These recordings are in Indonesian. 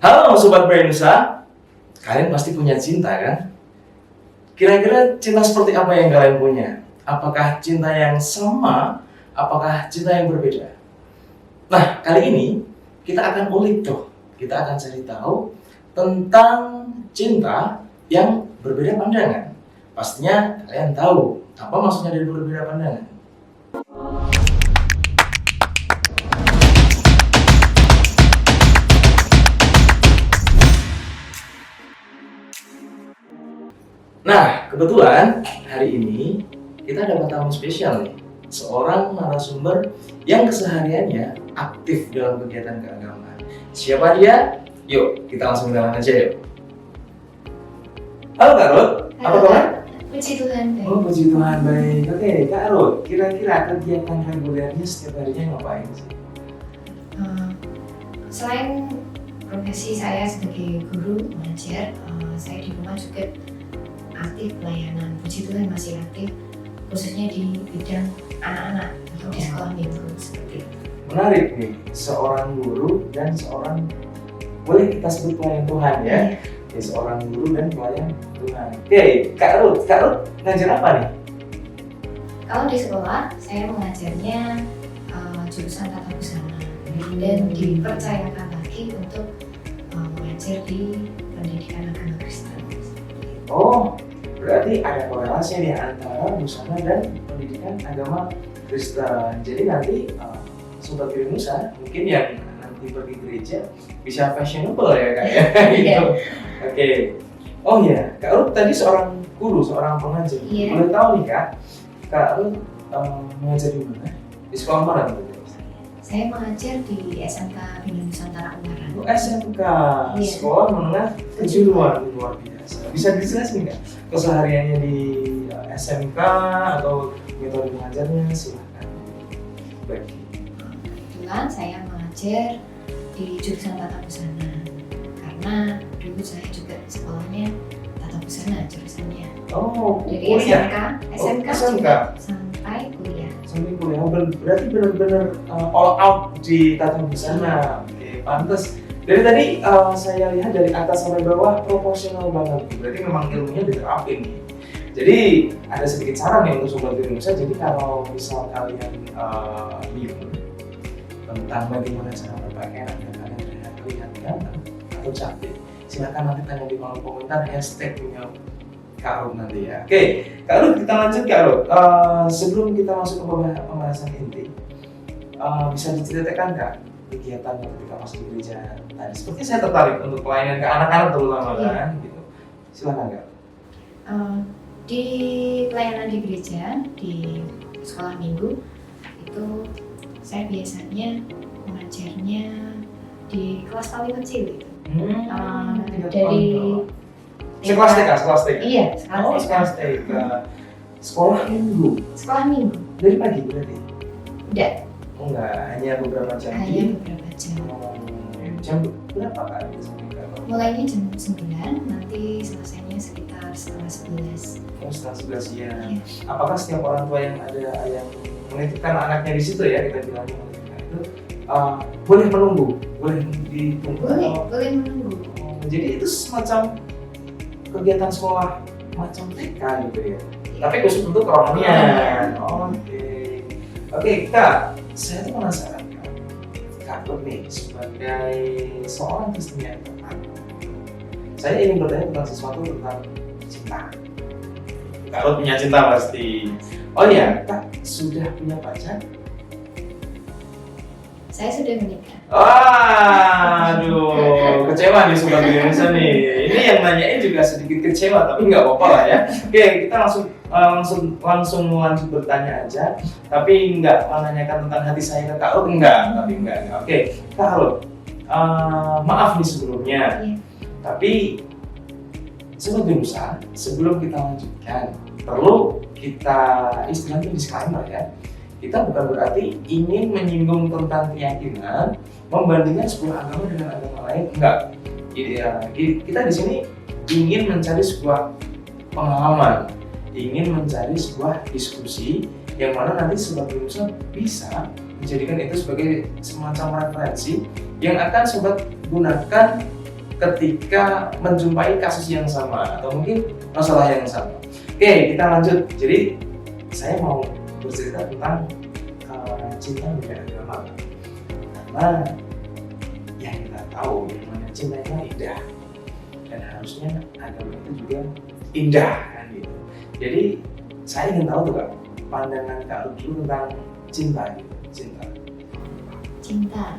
Halo Sobat Brainsa, kalian pasti punya cinta kan? Kira-kira cinta seperti apa yang kalian punya? Apakah cinta yang sama? Apakah cinta yang berbeda? Nah, kali ini kita akan ulik tuh. Kita akan cari tahu tentang cinta yang berbeda pandangan. Pastinya kalian tahu apa maksudnya dari berbeda pandangan. Nah, kebetulan hari ini kita dapat tamu spesial nih. Seorang narasumber yang kesehariannya aktif dalam kegiatan keagamaan. Siapa dia? Yuk, kita langsung kenalan aja yuk. Halo Kak Ruth, apa kabar? Puji Tuhan, baik. Oh, puji Tuhan, baik. Oke, Kak Ruth, kira-kira kegiatan regulernya setiap harinya ngapain sih? Selain profesi saya sebagai guru mengajar, saya di rumah juga aktif pelayanan. Puji Tuhan masih aktif, khususnya di bidang anak-anak atau di sekolah minggu seperti itu. Menarik nih, seorang guru dan seorang, boleh kita sebut pelayan Tuhan ya? Ya, seorang guru dan pelayan Tuhan. Oke, Kak Ruth ngajar apa nih? Kalau di sekolah, saya mengajarnya jurusan tata busana dan dipercayakan lagi untuk mengajar di pendidikan agama Kristen. Oh, berarti ada korelasi nih antara busana dan pendidikan agama Kristen. Jadi nanti Sobat Musa mungkin yang nanti pergi gereja bisa fashionable ya Kak ya? Gitu. Oke. Oh iya, Kak Ruth tadi seorang guru, seorang pengajar. Iya. Boleh tahu nih Kak Ruth mengajar di mana? Di sekolah mana tuh? Saya mengajar di SMK Bina Nusantara Ungaran. Oh, SMK, Iya. Sekolah Menengah Kejuruan, luar biasa. Bisa dijelasin nggak kesehariannya di SMK atau metode mengajarnya? Silahkan. Baik. Kebetulan saya mengajar di jurusan tata busana karena dulu saya juga sekolahnya tata busana jurusannya. Oh, Jadi kuliah. SMK SMK. juga sampai kuliah. Sampai kuliah. Berarti benar-benar all out di tata busana. Oke, pantas. Dari tadi saya lihat dari atas sampai bawah proporsional banget. Berarti memang ilmunya diterapin nih. Jadi ada sedikit saran nih untuk Sobat Musa. Jadi kalau misal kalian bingung tentang bagaimana cara berpakaian agar kalian terlihat ganteng atau cantik, silahkan nanti tanya di kolom komentar hashtagnya Kak Ruth nanti ya. Oke, Kak Ruth kita lanjut Kak Ruth. Sebelum kita masuk ke pembahasan inti, bisa diceritakan Kak kegiatannya ketika masuk di gereja tadi? Seperti saya tertarik untuk pelayanan ke anak-anak terutama kan, gitu. Silakan Kak. Di pelayanan di gereja di sekolah minggu itu saya biasanya mengajarnya di kelas paling kecil itu. Dari Sekelas TK, sekelas TK. Iya, Oh, sekelas TK. Sekolah minggu. Sekolah minggu. Dari pagi berarti? Tidak, Oh enggak, hanya beberapa jam. hanya beberapa jam. Jam berapa Kak? Mulainya jam 9, nanti selesainya sekitar setengah 11. Oh, setengah 11 siang. Iya. Apakah setiap orang tua yang ada yang menitipkan anaknya di situ ya, kita bilangnya menitipkan itu boleh menunggu, boleh ditunggu? Boleh menunggu. Jadi itu semacam kegiatan sekolah macam TK gitu ya. Tapi khusus untuk kerohanian. Oke, Kak, saya tuh penasaran Kak Ruth nih sebagai seorang Kristen yang taat. Saya ingin bertanya tentang sesuatu tentang cinta. Kak Ruth punya cinta pasti. Oh iya, Kak sudah punya pacar? Saya sudah menikah. Aduh, kecewa nih Sobat Indonesia nih. Ini yang nanyain juga sedikit kecewa, tapi nggak apa-apa lah ya. Oke, kita langsung lanjut bertanya aja. Tapi nggak menanyakan tentang hati saya ke Kak Ruth, enggak. Oke, Kak Ruth, maaf nih sebelumnya. Iya. Tapi Sobat Musa, sebelum kita lanjutkan, perlu kita istilahnya disclaimer ya. Kita bukan berarti ingin menyinggung tentang keyakinan, membandingkan sebuah agama dengan agama lain, enggak. Kita di sini ingin mencari sebuah pengalaman, ingin mencari sebuah diskusi yang mana nanti Sobat Musa bisa menjadikan itu sebagai semacam referensi yang akan Sobat gunakan ketika menjumpai kasus yang sama atau mungkin masalah yang sama. Oke, kita lanjut. Jadi saya mau bercerita tentang cinta beda agama, karena yang kita tahu yang namanya cinta itu indah dan harusnya agama itu juga indah kan gitu. Jadi saya ingin tahu tuh Kak, pandangan Kak Ruth dulu tentang cinta gitu. Cinta.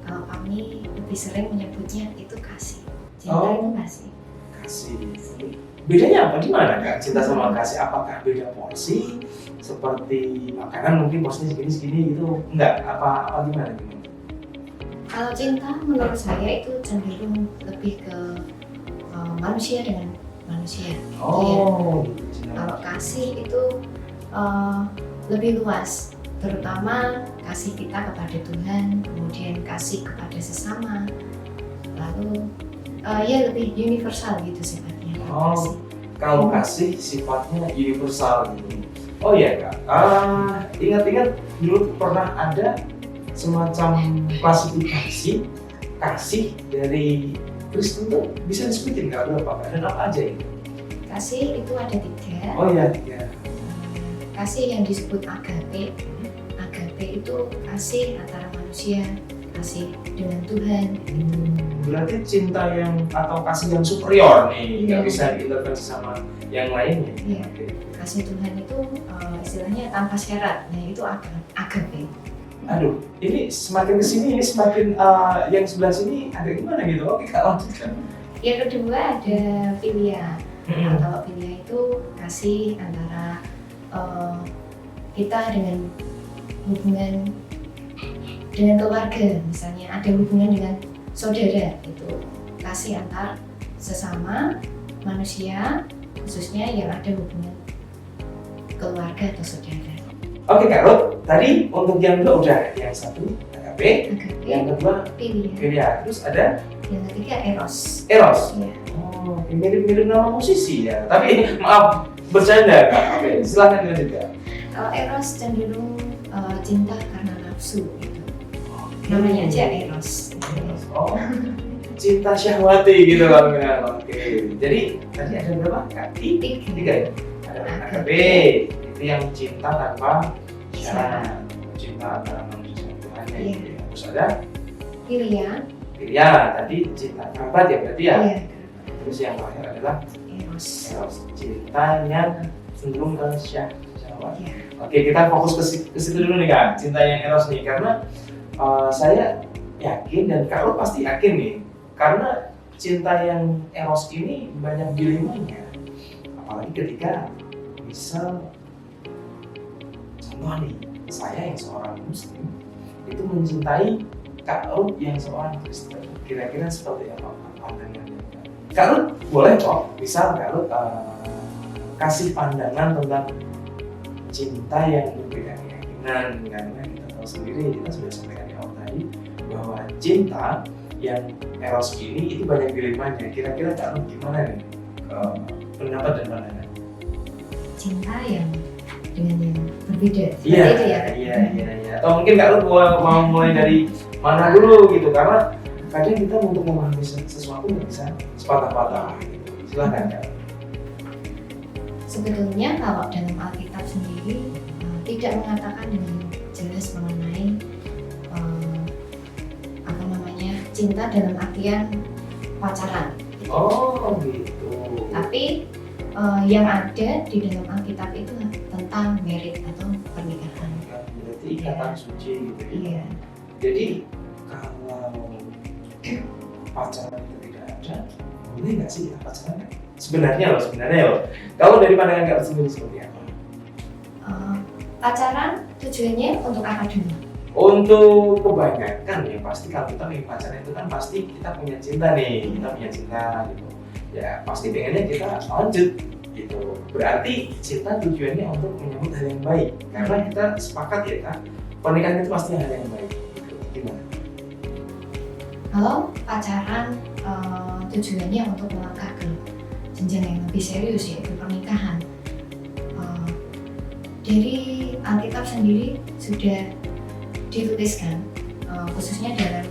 Kalau kami lebih sering menyebutnya itu kasih. Cinta itu kasih. Kasih. Bedanya apa? Di mana Kak? Cinta sama kasih? Apakah beda porsi? Seperti makanan mungkin porsinya segini-segini gitu? Enggak? Apa gimana? Kalau cinta menurut saya itu cenderung lebih ke manusia dengan manusia. Oh. Ya. Kalau kasih itu lebih luas, terutama kasih kita kepada Tuhan, kemudian kasih kepada sesama, lalu ya lebih universal gitu sifatnya. Oh, kalau kasih sifatnya universal gitu. Oh iya Kak, ingat-ingat dulu pernah ada semacam klasifikasi kasih dari Kristen tuh, bisa disebutin Kak berapa Kak? Dan apa aja ini? Kasih itu ada 3. Oh iya 3. Kasih yang disebut agape. Agape itu kasih antara manusia, kasih dengan Tuhan. Berarti cinta yang atau kasih yang superior nih, nggak Iya. bisa diintervensi sama yang lainnya. Iya. Oke. Kasih Tuhan itu istilahnya tanpa syarat. Nah itu agape. Aduh, ini semakin kesini ini semakin yang sebelah sini ada gimana gitu. Oke Kak, lanjutkan. Yang kedua ada filia. Nah, kalau filia itu kasih antara kita dengan hubungan dengan keluarga, misalnya ada hubungan dengan saudara, itu kasih antar sesama manusia, khususnya yang ada hubungan keluarga atau saudara. Oke Kak Ruth, tadi untuk yang kedua udah, yang satu agape, yang kedua Filia. filia, terus ada Yang ketiga eros. eros. Ya. Oh, mirip-mirip nama musisi ya. Tapi maaf, bercanda Kak. Oke, silahkan dilanjutkan. Kalau eros cenderung cinta karena nafsu gitu. Namanya aja eros. Oh, cinta syahwati gitu kan. Oke, jadi tadi ada berapa Kak? 3 ya? Ada agape, itu yang cinta tanpa syarat, cinta antara manusia sama Tuhan ya. Iya. Gitu. Terus ada Filia. filia, tadi cinta kerabat ya berarti ya. Iya. Terus yang terakhir adalah Eros. eros, cinta yang cenderung ke syahwat. Iya. Oke, kita fokus ke situ dulu nih Kak, cinta yang eros nih, karena saya yakin dan Kak Ruth pasti yakin nih, karena cinta yang eros ini banyak dilemanya, apalagi ketika misal contoh nih, saya yang seorang muslim itu mencintai Kak Ruth yang seorang Kristen, kira-kira seperti apa pandangannya? Kak Ruth boleh kok, misal Kak Ruth kasih pandangan tentang cinta yang berbeda keyakinan, karena kita tahu sendiri, kita sudah sampaikan di awal tadi bahwa cinta yang eros ini itu banyak dilemanya. Kira-kira Kak Ruth gimana nih pendapat dan pandangan? Cinta yang dengan yang berbeda. Iya, Seperti itu ya. iya. Atau mungkin Kak Ruth mau mulai dari mana dulu gitu, karena kadang kita untuk memahami sesuatu nggak bisa sepatah-patah. Gitu. Silahkan Kak. Sebetulnya kalau dalam Alkitab sendiri tidak mengatakan dengan jelas mengenai cinta dalam artian pacaran. Oh gitu. Tapi yang ada di dalam Alkitab itu tentang merit atau pernikahan. Berarti ikatan suci gitu ya. Iya. Jadi kalau pacaran itu tidak ada, boleh nggak sih kita pacaran? Sebenarnya loh. Kalau dari pandangan Kak sendiri seperti apa? Pacaran tujuannya untuk apa dulu? Untuk kebanyakan ya pasti kalau kita nih pacaran itu kan pasti kita punya cinta nih, gitu. Ya pasti pengennya kita lanjut gitu. Berarti cinta tujuannya untuk menyambut hal yang baik. Karena kita sepakat ya kan, pernikahan itu pasti hal yang baik. Gitu. Gimana? Kalau pacaran tujuannya untuk melangkah ke jenjang yang lebih serius yaitu pernikahan. Dari Alkitab sendiri sudah dituliskan khususnya dalam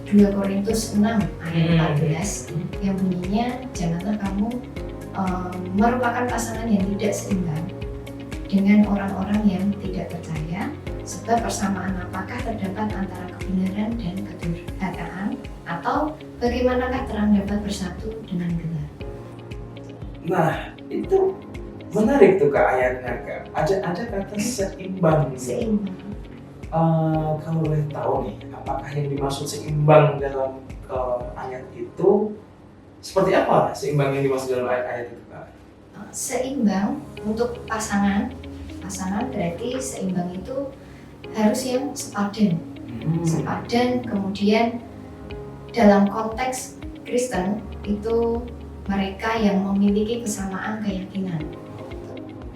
2 Korintus 6 ayat 14 yang bunyinya janganlah kamu merupakan pasangan yang tidak seimbang dengan orang-orang yang tidak percaya, sebab persamaan apakah terdapat antara kebenaran dan kedurhakaan, atau bagaimanakah terang dapat bersatu dengan gelap. Nah, itu menarik tuh Kak ayatnya Kak. Ada kata seimbang. Seimbang. Kalau boleh tahu nih, apakah yang dimaksud seimbang dalam ayat itu seperti apa? Seimbang yang dimaksud dalam ayat itu Kak? Seimbang untuk pasangan berarti seimbang itu harus yang sepadan. Sepadan, kemudian dalam konteks Kristen itu mereka yang memiliki kesamaan keyakinan.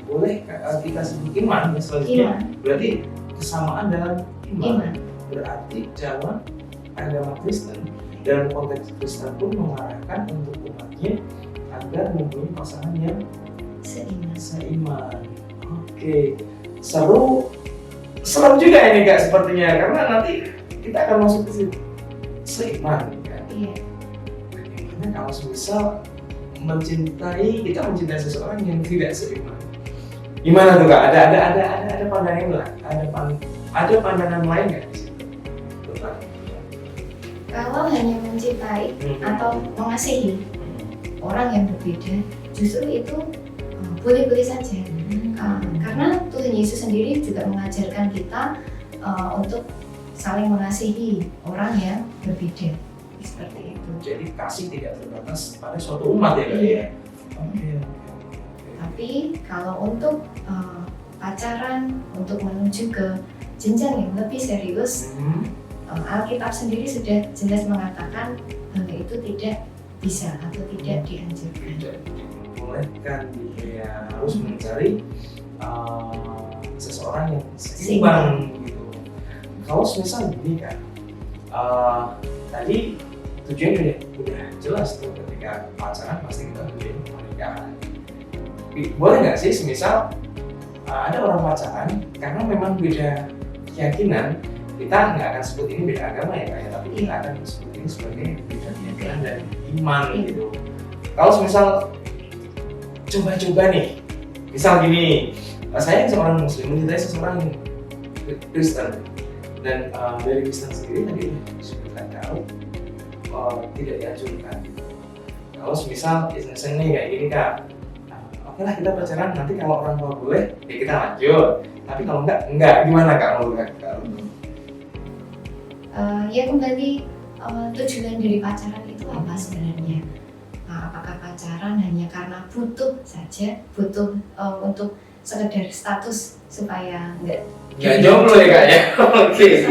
Boleh kita sebut iman ya selanjutnya. Berarti kesamaan dalam iman. Berarti dalam agama Kristen, dalam konteks Kristen pun mengarahkan untuk umatnya agar mempunyai pasangan yang seiman. Oke, seru juga ini Kak sepertinya, karena nanti kita akan masuk ke situ. Seiman kan? Iya. Bagaimana kalau misal kita mencintai seseorang yang tidak seiman? Gimana tuh Kak? Ada pandangan lah, ada pandangan lain nggak di situ? Kalau hanya mencintai atau mengasihi orang yang berbeda, justru itu boleh-boleh saja. Karena Tuhan Yesus sendiri juga mengajarkan kita untuk saling mengasihi orang yang berbeda. Seperti itu. Jadi kasih tidak terbatas pada suatu umat ya Kak? Iya. Oke. Tapi kalau untuk pacaran, untuk menuju ke jenjang yang lebih serius, Alkitab sendiri sudah jelas mengatakan hal itu tidak bisa atau tidak dianjurkan. Tidak dibolehkan, ya harus mencari seseorang yang seimbang gitu. Kalau misal gini kan, tadi tujuannya udah jelas tuh, ketika pacaran pasti kita tujuan pernikahan. Boleh nggak sih semisal ada orang pacaran karena memang beda keyakinan, kita nggak akan sebut ini beda agama ya kayak, tapi kita akan sebut ini sebagai beda keyakinan dan iman gitu. Kalau misal coba-coba nih, misal gini, saya seorang muslim mencintai seseorang Kristen, dan dari Kristen sendiri tadi disebutkan tahu tidak dianjurkan. Kalau misal iseng-iseng nih kayak gini Kak, oke lah kita pacaran, nanti kalau orang tua boleh ya kita lanjut, tapi kalau enggak gimana Kak menurut Kak? Ya kembali tujuan dari pacaran itu apa sebenarnya? Apakah pacaran hanya karena butuh saja, butuh untuk sekedar status supaya enggak jomblo ya Kak ya? Oke.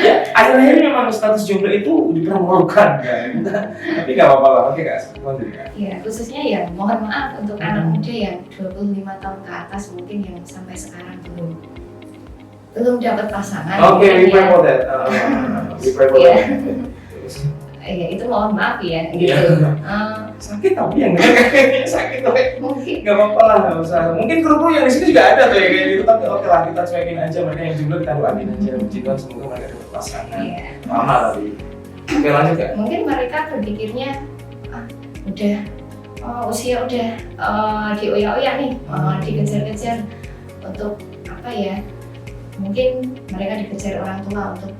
Ya, akhirnya memang status jomblo itu dipermalukan kan? Tapi nggak apa-apa lah, oke Kak, lanjut Kak. Ya, khususnya ya mohon maaf untuk anak muda yang 25 tahun ke atas mungkin yang sampai sekarang belum dapat pasangan. Oke, we pray for that. Ya, itu mohon maaf ya gitu. Sakit tapi yang kayaknya sakit tapi Mungkin nggak apa-apa lah, nggak usah. Mungkin kru yang di sini juga ada tuh ya kayak gitu, tapi oke lah kita cuekin aja mereka yang jomblo, kita doain aja. Puji Tuhan semoga mereka dapat pasangan. Lama tapi. Oke lanjut Kak. Mungkin mereka berpikirnya udah usia udah dioyak-oyak nih, dikejar-kejar untuk apa ya? Mungkin mereka dikejar orang tua untuk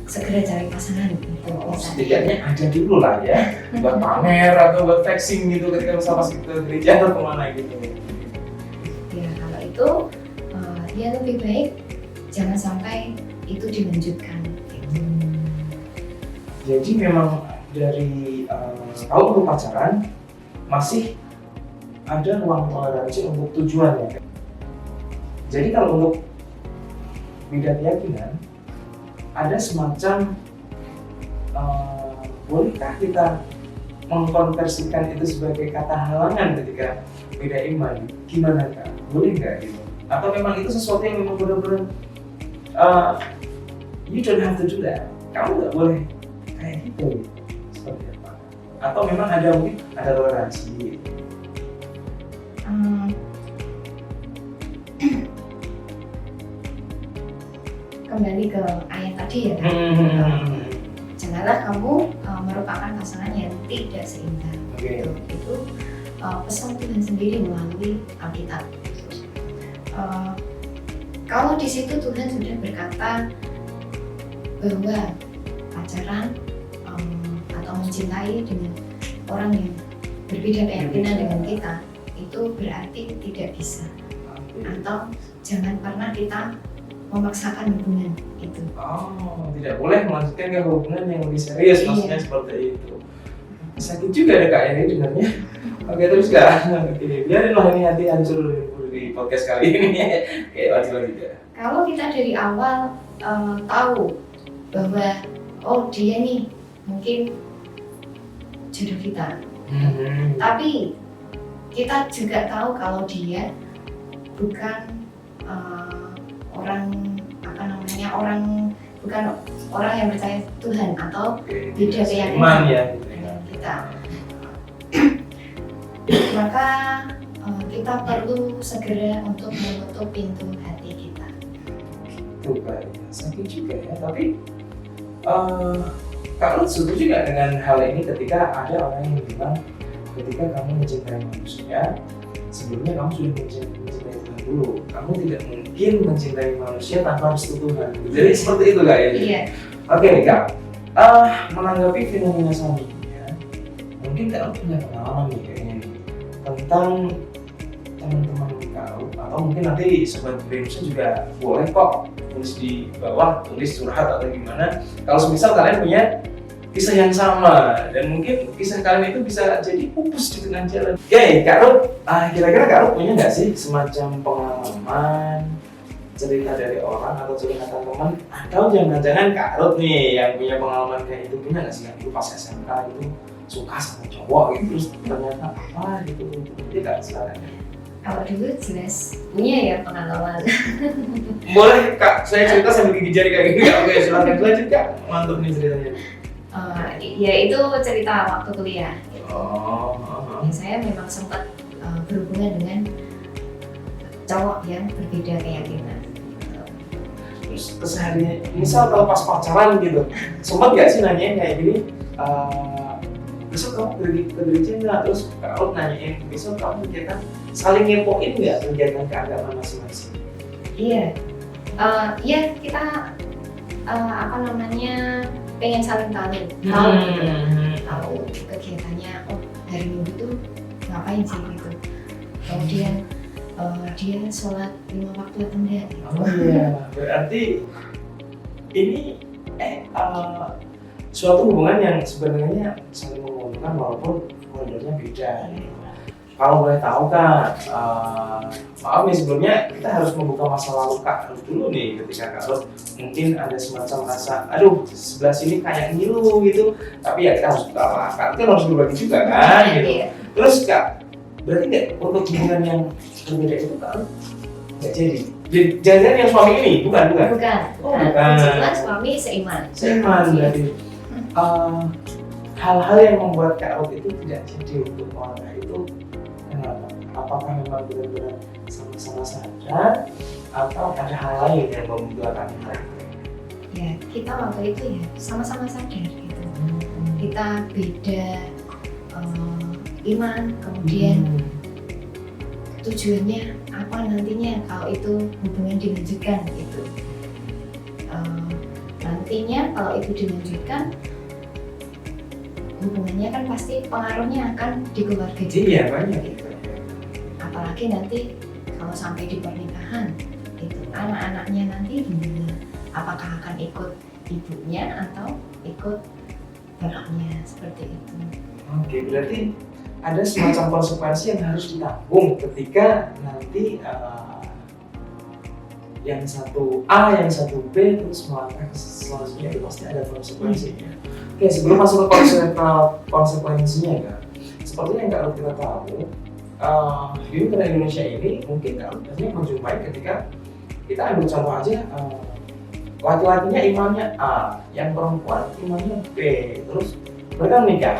segera cari pasangan gitu. Setidaknya ada dulu lah ya, buat pamer atau buat flexing gitu ketika pas kita gereja atau kemana gitu. Ya kalau itu ya lebih baik jangan sampai itu dilanjutkan. Jadi memang dari kalau untuk pacaran masih ada ruang toleransi untuk tujuan ya. Jadi kalau untuk beda keyakinan ada semacam bolehkah kita mengkonversikan itu sebagai kata halangan ketika beda iman? Gimana Kak? Boleh nggak gitu? Atau memang itu sesuatu yang memang benar-benar you don't have to do that. Kamu nggak boleh kayak gitu. Seperti apa? Atau memang ada mungkin ada toleransi gitu? Kembali ke ayat tadi ya kan? janganlah kamu merupakan pasangan yang tidak seimbang. Oke. Itu pesan Tuhan sendiri melalui Alkitab. Kalau di situ Tuhan sudah berkata bahwa pacaran atau mencintai dengan orang yang berbeda keyakinan dengan kita, itu berarti tidak bisa. Atau jangan pernah kita memaksakan hubungan itu. Oh, tidak boleh melanjutkan ke hubungan yang lebih serius, maksudnya seperti itu. Sakit juga ya Kak ini dengarnya. Oke, terus Kak, biarin lah ini hati hancur di podcast kali ini. Oke, lanjut ya. Kalau kita dari awal tahu bahwa oh dia nih mungkin jodoh kita, tapi kita juga tahu kalau dia bukan bukan orang yang percaya Tuhan atau beda keyakinan ya, dengan kita. Maka kita perlu segera untuk menutup pintu hati kita. Itu Kak, sakit juga ya, tapi Kak Ruth setuju nggak dengan hal ini ketika ada orang yang bilang ketika kamu mencintai manusia, sebelumnya kamu sudah mencintai Tuhan dulu. Kamu tidak mungkin mencintai manusia tanpa restu Tuhan. Jadi seperti itu Kak ya? Iya. Oke nih Kak, menanggapi fenomena selanjutnya, mungkin Kak Ruth punya pengalaman nih kayaknya nih, tentang teman-teman Kak Ruth, atau mungkin nanti sobat Bremsa juga boleh kok tulis di bawah, tulis curhat atau gimana. Kalau semisal kalian punya kisah yang sama dan mungkin kisah kalian itu bisa jadi pupus di tengah jalan. Oke, Kak Ruth, kira-kira Kak Ruth punya nggak sih semacam pengalaman, cerita dari orang atau curhatan teman, atau jangan-jangan Kak Ruth nih yang punya pengalaman kayak itu, punya nggak sih Kak Ruth pas SMK itu suka sama cowok gitu terus ternyata apa gitu? Jadi Kak silakan. Kalau dulu jelas punya ya pengalaman. Boleh Kak, saya cerita sambil gigi jari kayak gini. Oke, silakan lanjut Kak. Mantap nih ceritanya. Ya itu cerita waktu kuliah. Oh. Ya, saya memang sempat berhubungan dengan cowok yang berbeda keyakinan. Terus kesehariannya, misal kalau pas pacaran gitu, sempat nggak sih nanyain kayak gini? Besok kamu ke gereja nggak? Terus kalau nanyain besok kamu kegiatan, saling ngepoin nggak kegiatan keagamaan masing-masing? Iya, ya kita pengen saling tahu gitu. Tahu kegiatannya, oh hari Minggu tuh ngapain sih gitu. Kemudian dia sholat 5 waktu atau enggak gitu. Oh iya, berarti ini suatu hubungan yang sebenarnya saling menguntungkan walaupun koridornya beda. Kalau boleh tahu Kak, maaf nih sebelumnya kita harus membuka masa lalu Kak dulu nih ketika Kak Ruth mungkin ada semacam rasa, aduh sebelah sini kayak ngilu gitu, tapi ya kita harus buka lah, Kak kan harus berbagi juga kan gitu. Iya. Terus Kak, berarti nggak untuk hubungan yang berbeda itu Kak Ruth nggak jadi? Jangan yang suami ini, bukan? Bukan. Oh, bukan. Kebetulan suami seiman. Seiman berarti. Hal-hal yang membuat Kak Ruth itu tidak jadi untuk orang itu kenapa? Apakah memang benar-benar sama-sama sadar atau ada hal lain yang membuat hal itu? Ya kita waktu itu ya sama-sama sadar gitu. Kita beda iman, kemudian tujuannya apa nantinya kalau itu hubungan dilanjutkan gitu. Nantinya kalau itu dilanjutkan, hubungannya kan pasti pengaruhnya akan di keluarga juga. Iya banyak gitu. Apalagi nanti kalau sampai di pernikahan, itu anak-anaknya nanti gimana? Apakah akan ikut ibunya atau ikut bapaknya seperti itu? Oke, berarti ada semacam konsekuensi yang harus ditanggung ketika nanti yang satu A, yang satu B terus melangkah ke selanjutnya, itu pasti ada konsekuensinya. Oke, sebelum masuk ke konsekuensinya Kak, seperti yang Kak Ruth kita tahu, di negara Indonesia ini mungkin Kak Ruth banyak menjumpai ketika kita ambil contoh aja, laki-lakinya imannya A, yang perempuan imannya B, terus mereka menikah,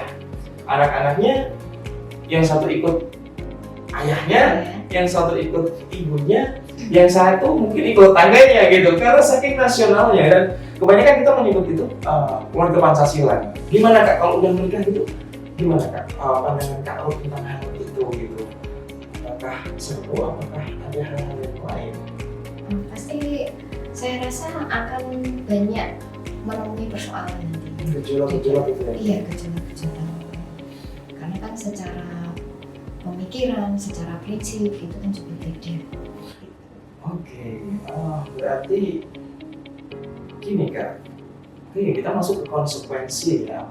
anak-anaknya yang satu ikut ayahnya, yang satu ikut ibunya, yang satu mungkin ikut tangganya gitu karena saking nasionalnya. Dan kebanyakan kita menyebut itu keluarga Pancasila. Gimana Kak kalau udah menikah gitu? Gimana Kak pandangan Kak Ruth tentang hal itu gitu? Apakah seru? Apakah ada hal-hal yang lain? Pasti saya rasa akan banyak menemui persoalan nanti. Gejolak-gejolak gitu ya? Iya, gejolak-gejolak. Karena kan secara pemikiran, secara prinsip itu kan juga beda. Oke, berarti gini Kak, kita masuk ke konsekuensi ya,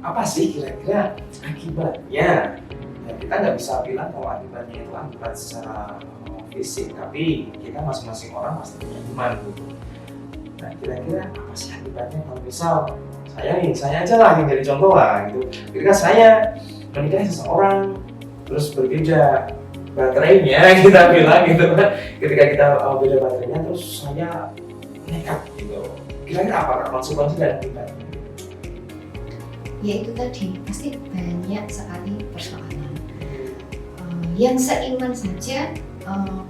apa sih kira-kira akibatnya? Ya, kita nggak bisa bilang kalau akibatnya itu akibat secara fisik, tapi kita masing-masing orang pasti punya iman gitu. Nah kira-kira apa sih akibatnya kalau misal saya aja lah yang jadi contoh lah gitu. Ketika saya menikahi seseorang terus berbeda baterainya kita bilang gitu kan, ketika kita beda baterainya terus saya nekat gitu, kira-kira apa konsekuensi dan akibatnya? Ya itu tadi, pasti banyak sekali persoalan. Yang seiman saja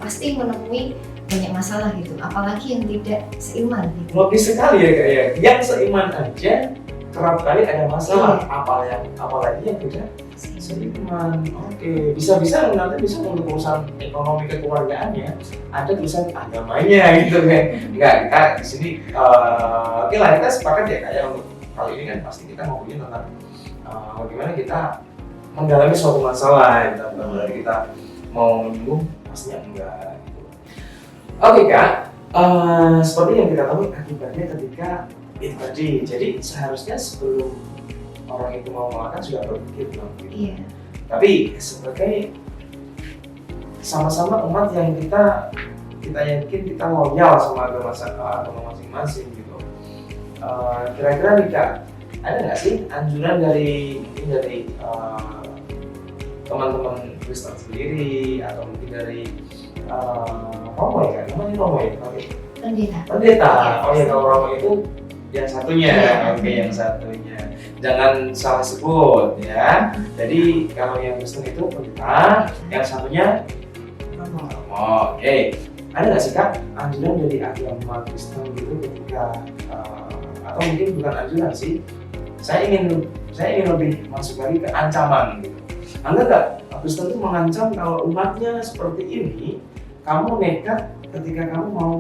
pasti menemui banyak masalah gitu, apalagi yang tidak seiman gitu. Logis sekali ya Kak ya, yang seiman aja kerap kali ada masalah, apalagi yang tidak seiman. Oke, bisa-bisa nanti bisa untuk urusan ekonomi kekeluargaannya ada tulisan agamanya gitu kan. Enggak, kita di sini oke lah, kita sepakat ya kayak untuk kali ini kan pasti kita ngomongin tentang bagaimana kita mendalami suatu masalah, kita mau menyinggung pastinya enggak gitu. Oke Kak, seperti yang kita tahu akibatnya ketika itu tadi, jadi seharusnya sebelum orang itu mau melakukan sudah berpikir gitu. Iya. Tapi sebagai sama-sama umat yang kita yakin kita loyal sama agama masing-masing gitu. Kira-kira nih Kak, ada nggak sih anjuran dari teman-teman Kristen sendiri atau mungkin dari Romo ya, namanya Romo ya? Pendeta. Oh ya, kalau Romo itu yang satunya, oke, yang satunya. Jangan salah sebut ya. Jadi kalau yang Kristen itu pendeta, yang satunya Romo. Oke. Ada nggak sih Kak anjuran dari agama Kristen gitu ketika atau mungkin bukan anjuran sih? Saya ingin lebih masuk lagi ke ancaman gitu. Anda nggak Kristen itu mengancam kalau umatnya seperti ini, kamu nekat ketika kamu mau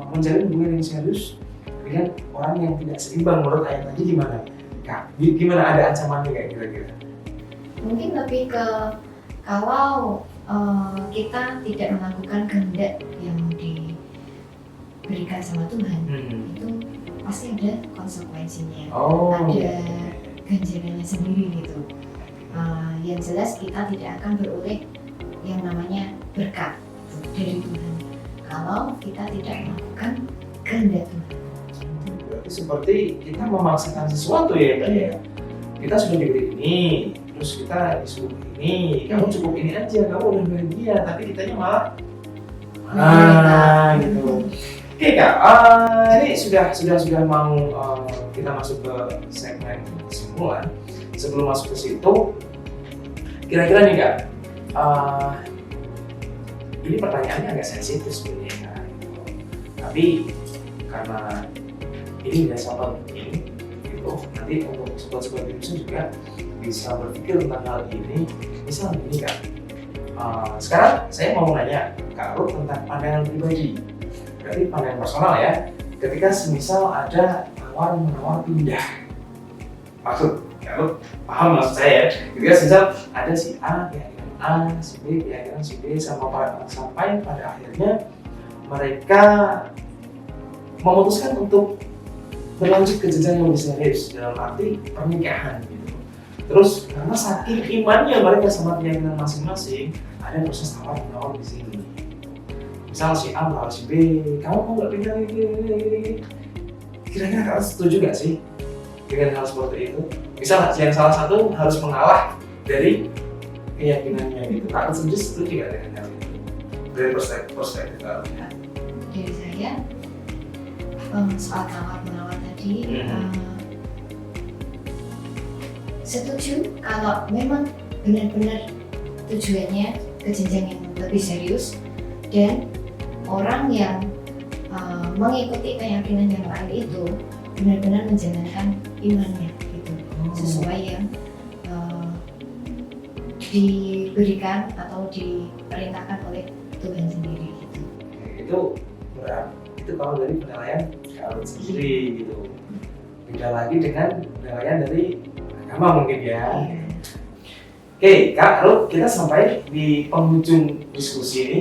menjalin hubungan yang serius dengan orang yang tidak seimbang menurut ayat tadi, gimana? Kak, gimana ada ancamannya kayak kira-kira? Mungkin lebih ke kalau kita tidak melakukan kehendak yang diberikan sama Tuhan, itu pasti ada konsekuensinya, ada ganjarannya sendiri gitu. Yang jelas kita tidak akan beroleh yang namanya berkat dari Tuhan kalau kita tidak melakukan kehendak Tuhan. Berarti seperti kita memaksakan sesuatu ya Kak ya. Kita sudah diberi ini, terus kita disuruh ini, kamu cukup ini aja, kamu udah bahagia, tapi kitanya malah gitu. Oke Kak, ini sudah mau kita masuk ke segmen kesimpulan. Sebelum masuk ke situ, kira-kira nih Kak, ini pertanyaannya agak sensitif sebenarnya Kak. Tapi karena ini biasa penting gitu, nanti untuk sobat-sobat Indonesia juga bisa berpikir tentang hal ini. Misal begini Kak, sekarang saya mau nanya Kak Ruth tentang pandangan pribadi, berarti pandangan personal ya. Ketika semisal ada tawar-menawar pindah, maksud Kak Ruth paham maksud saya ya. Ketika semisal ada si A keyakinan A, si B keyakinan si B, sampai pada akhirnya mereka memutuskan untuk berlanjut ke jenjang yang lebih serius dalam arti pernikahan gitu. Terus karena saking imannya mereka sama keyakinan masing-masing, ada proses tawar-menawar di sini. Misal si A melawan si B, kamu mau nggak pindah ini? Kira-kira kalian setuju nggak sih dengan hal seperti itu? Misal yang salah satu harus mengalah dari keyakinannya itu, kalian sendiri setuju nggak dengan hal itu? Dari perspektif kalian? Dari saya, soal tawar-menawar tadi, setuju kalau memang benar-benar tujuannya ke jenjang yang lebih serius, dan orang yang mengikuti keyakinan yang lain itu benar-benar menjalankan imannya gitu, sesuai yang diberikan atau diperintahkan oleh Tuhan sendiri gitu. Itu berat. Itu kalau dari penilaian Kak Ruth sendiri gitu. Beda lagi dengan penilaian dari agama mungkin ya. Oke, Kak Ruth, kita sampai di penghujung diskusi ini.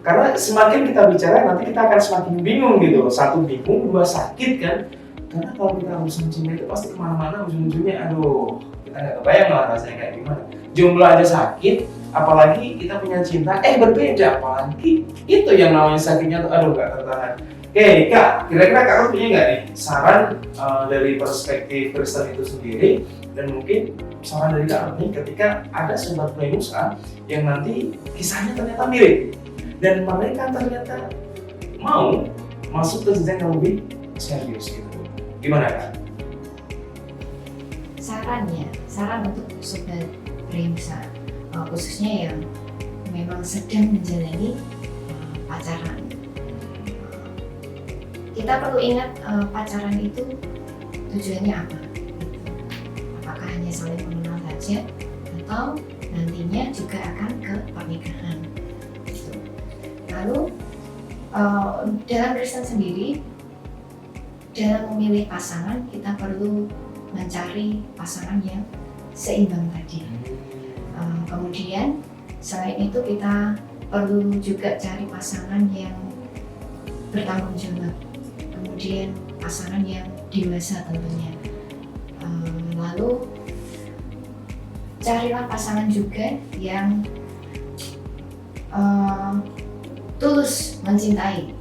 Karena semakin kita bicara, nanti kita akan semakin bingung gitu. Satu bingung, dua sakit kan. Karena kalau kita harus mencintai itu pasti kemana-mana ujung-ujungnya, aduh, kita nggak kebayang lah rasanya kayak gimana. Jomblo aja sakit, apalagi kita punya cinta, berbeda, apalagi itu yang namanya sakitnya tuh, aduh nggak tertahan. Oke, Kak, kira-kira Kak Ruth punya nggak nih saran dari perspektif Kristen itu sendiri, dan mungkin saran dari Kak Ruth nih ketika ada sobat pelayanan yang nanti kisahnya ternyata mirip dan mereka ternyata mau masuk ke jenjang yang lebih serius gitu. Gimana Kak? Saran untuk sobat pelayanan, khususnya yang memang sedang menjalani pacaran. Kita perlu ingat pacaran itu tujuannya apa? Apakah hanya saling mengenal saja atau nantinya juga akan ke pernikahan? Gitu. Lalu dalam Kristen sendiri, dalam memilih pasangan kita perlu mencari pasangan yang seimbang tadi. Kemudian selain itu kita perlu juga cari pasangan yang bertanggung jawab. Kemudian pasangan yang dewasa tentunya. Lalu carilah pasangan juga yang tulus mencintai.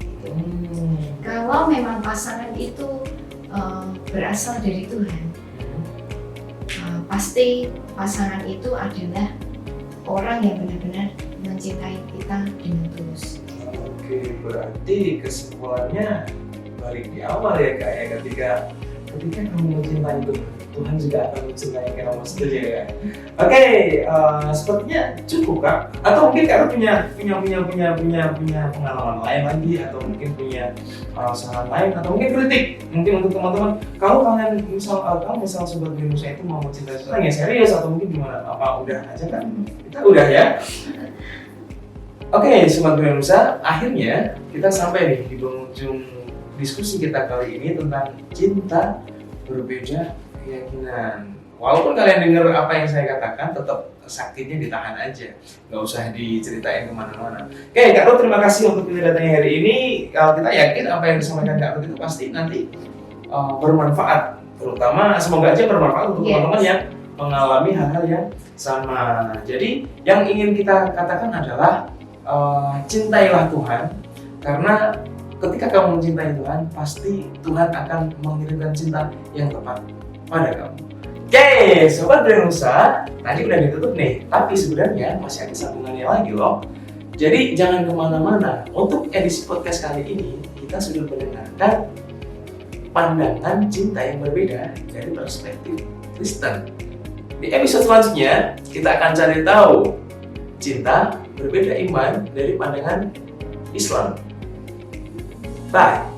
Kalau memang pasangan itu berasal dari Tuhan, pasti pasangan itu adalah orang yang benar-benar mencintai kita dengan tulus. Oke, berarti kesimpulannya balik di awal ya Kak ya, ketika kamu mencintai Tuhan juga akan mencintai kamu sendiri ya. Oke, sepertinya cukup Kak. Atau mungkin Kak punya pengalaman lain lagi, atau mungkin punya saran lain, atau mungkin kritik mungkin untuk teman-teman. Kalau kalian misal sobat Benusa itu mau mencintai seseorang yang serius, atau mungkin gimana? Apa udah aja kan? Kita udah ya. Oke, sobat Benusa, akhirnya kita sampai nih di penghujung diskusi kita kali ini tentang cinta berbeda keyakinan. Walaupun kalian dengar apa yang saya katakan, tetap sakitnya ditahan aja, nggak usah diceritain kemana-mana. Oke, Kak Ruth, terima kasih untuk datangnya hari ini. Kalau kita yakin apa yang disampaikan Kak Ruth itu pasti nanti bermanfaat, terutama semoga aja bermanfaat untuk teman-teman yang mengalami hal-hal yang sama. Jadi yang ingin kita katakan adalah cintailah Tuhan, karena ketika kamu mencintai Tuhan, pasti Tuhan akan mengirimkan cinta yang tepat pada kamu. Oke, sobat Benusa, tadi udah ditutup nih, tapi sebenarnya masih ada sambungannya lagi loh. Jadi jangan kemana-mana. Untuk edisi podcast kali ini, kita sudah mendengarkan pandangan cinta yang berbeda dari perspektif Kristen. Di episode selanjutnya, kita akan cari tahu cinta berbeda iman dari pandangan Islam. Bye.